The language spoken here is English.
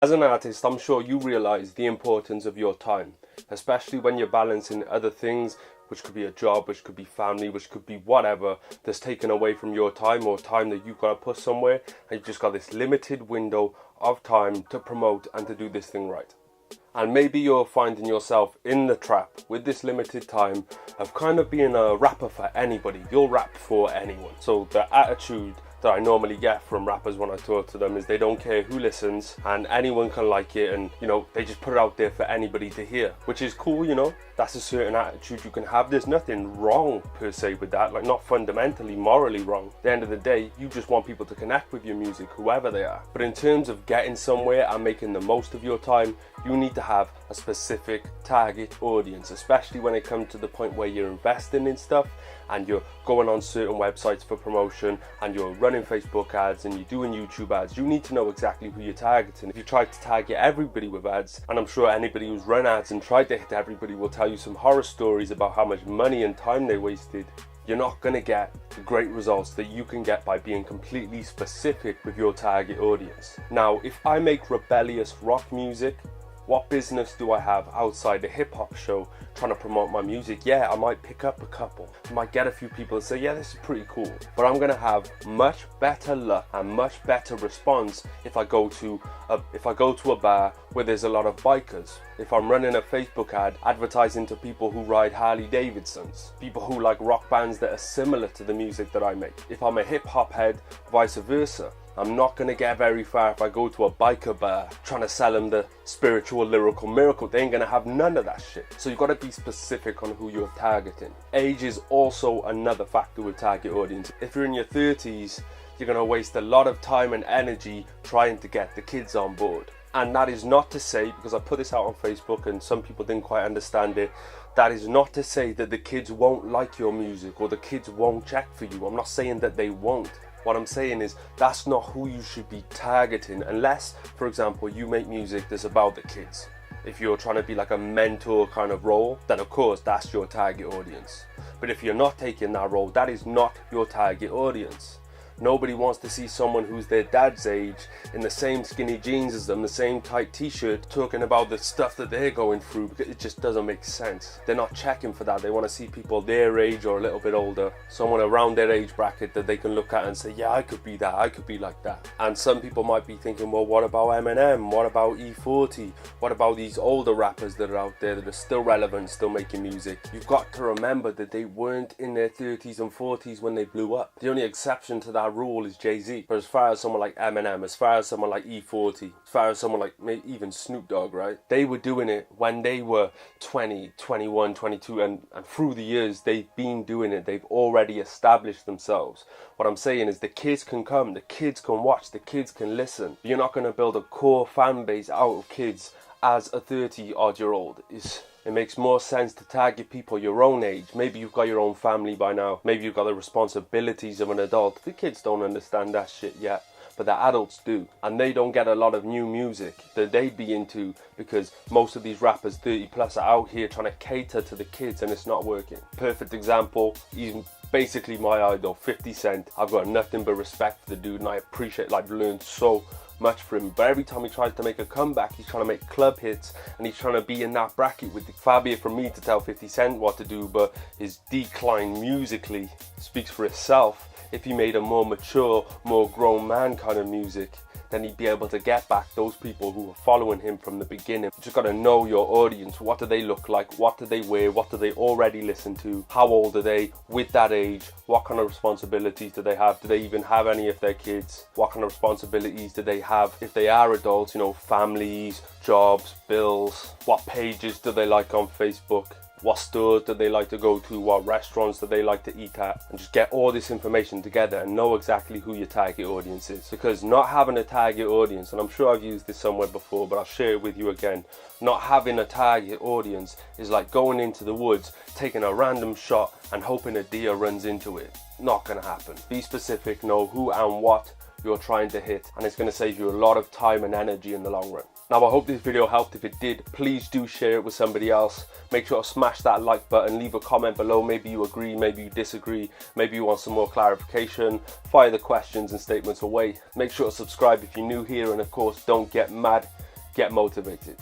As an artist, I'm sure you realize the importance of your time, especially when you're balancing other things, which could be a job, which could be family, which could be whatever that's taken away from your time, or time that you've got to put somewhere, and you've just got this limited window of time to promote and to do this thing right. And maybe you're finding yourself in the trap with this limited time of kind of being a rapper for anybody. You'll rap for anyone. So the attitude that I normally get from rappers when I talk to them is they don't care who listens and anyone can like it, and you know, they just put it out there for anybody to hear, which is cool, you know. That's a certain attitude you can have. There's nothing wrong per se with that, like not fundamentally morally wrong. At the end of the day, you just want people to connect with your music, whoever they are. But in terms of getting somewhere and making the most of your time, you need to have a specific target audience, especially when it comes to the point where you're investing in stuff and you're going on certain websites for promotion and you're running Facebook ads and you're doing YouTube ads. You need to know exactly who you're targeting. If you try to target everybody with ads, and I'm sure anybody who's run ads and tried to hit everybody will tell you some horror stories about how much money and time they wasted, you're not going to get the great results that you can get by being completely specific with your target audience. Now, if I make rebellious rock music, what business do I have outside the hip hop show trying to promote my music? Yeah, I might pick up a couple. I might get a few people and say, yeah, this is pretty cool. But I'm gonna have much better luck and much better response if I go to a bar where there's a lot of bikers. If I'm running a Facebook ad advertising to people who ride Harley Davidsons, people who like rock bands that are similar to the music that I make. If I'm a hip hop head, vice versa. I'm not going to get very far if I go to a biker bar trying to sell them the spiritual lyrical miracle. They ain't going to have none of that shit. So you've got to be specific on who you're targeting. Age is also another factor with target audience. If you're in your 30s, you're going to waste a lot of time and energy trying to get the kids on board. And that is not to say, because I put this out on Facebook and some people didn't quite understand it, that is not to say that the kids won't like your music or the kids won't check for you. I'm not saying that they won't. What I'm saying is that's not who you should be targeting, unless, for example, you make music that's about the kids. If you're trying to be like a mentor kind of role, then of course that's your target audience. But if you're not taking that role, that is not your target audience. Nobody wants to see someone who's their dad's age in the same skinny jeans as them, the same tight t-shirt, talking about the stuff that they're going through, because it just doesn't make sense. They're not checking for that. They want to see people their age or a little bit older, someone around their age bracket that they can look at and say, yeah, I could be that, I could be like that. And some people might be thinking, well, what about Eminem? What about E40? What about these older rappers that are out there that are still relevant, still making music? You've got to remember that they weren't in their 30s and 40s when they blew up. The only exception to that rule is Jay-Z. But as far as someone like Eminem, as far as someone like E40, as far as someone like maybe even Snoop Dogg, right? They were doing it when they were 20, 21, 22, and through the years they've been doing it. They've already established themselves. What I'm saying is the kids can come, the kids can watch, the kids can listen. You're not going to build a core fan base out of kids as a 30-odd-year-old. It makes more sense to target people your own age. Maybe you've got your own family by now. Maybe you've got the responsibilities of an adult. The kids don't understand that shit yet, but the adults do. And they don't get a lot of new music that they'd be into, because most of these rappers 30 plus are out here trying to cater to the kids, and it's not working. Perfect example, he's basically my idol, 50 Cent. I've got nothing but respect for the dude, and I appreciate, like, learned so much for him. But every time he tries to make a comeback, he's trying to make club hits and he's trying to be in that bracket with far be it from me to tell 50 Cent what to do, but his decline musically speaks for itself. If he made a more mature, more grown man kind of music, then he'd be able to get back those people who were following him from the beginning. You just got to know your audience. What do they look like? What do they wear? What do they already listen to? How old are they with that age? What kind of responsibilities do they have? Do they even have any of their kids? What kind of responsibilities do they have if they are adults? You know, families, jobs, bills. What pages do they like on Facebook? What stores do they like to go to? What restaurants do they like to eat at? And just get all this information together and know exactly who your target audience is. Because not having a target audience, and I'm sure I've used this somewhere before, but I'll share it with you again. Not having a target audience is like going into the woods, taking a random shot and hoping a deer runs into it. Not gonna happen. Be specific, know who and what you're trying to hit, and it's gonna save you a lot of time and energy in the long run. Now, I hope this video helped. If it did, please do share it with somebody else. Make sure to smash that like button, leave a comment below. Maybe you agree, maybe you disagree, maybe you want some more clarification. Fire the questions and statements away. Make sure to subscribe if you're new here, and of course, don't get mad get motivated.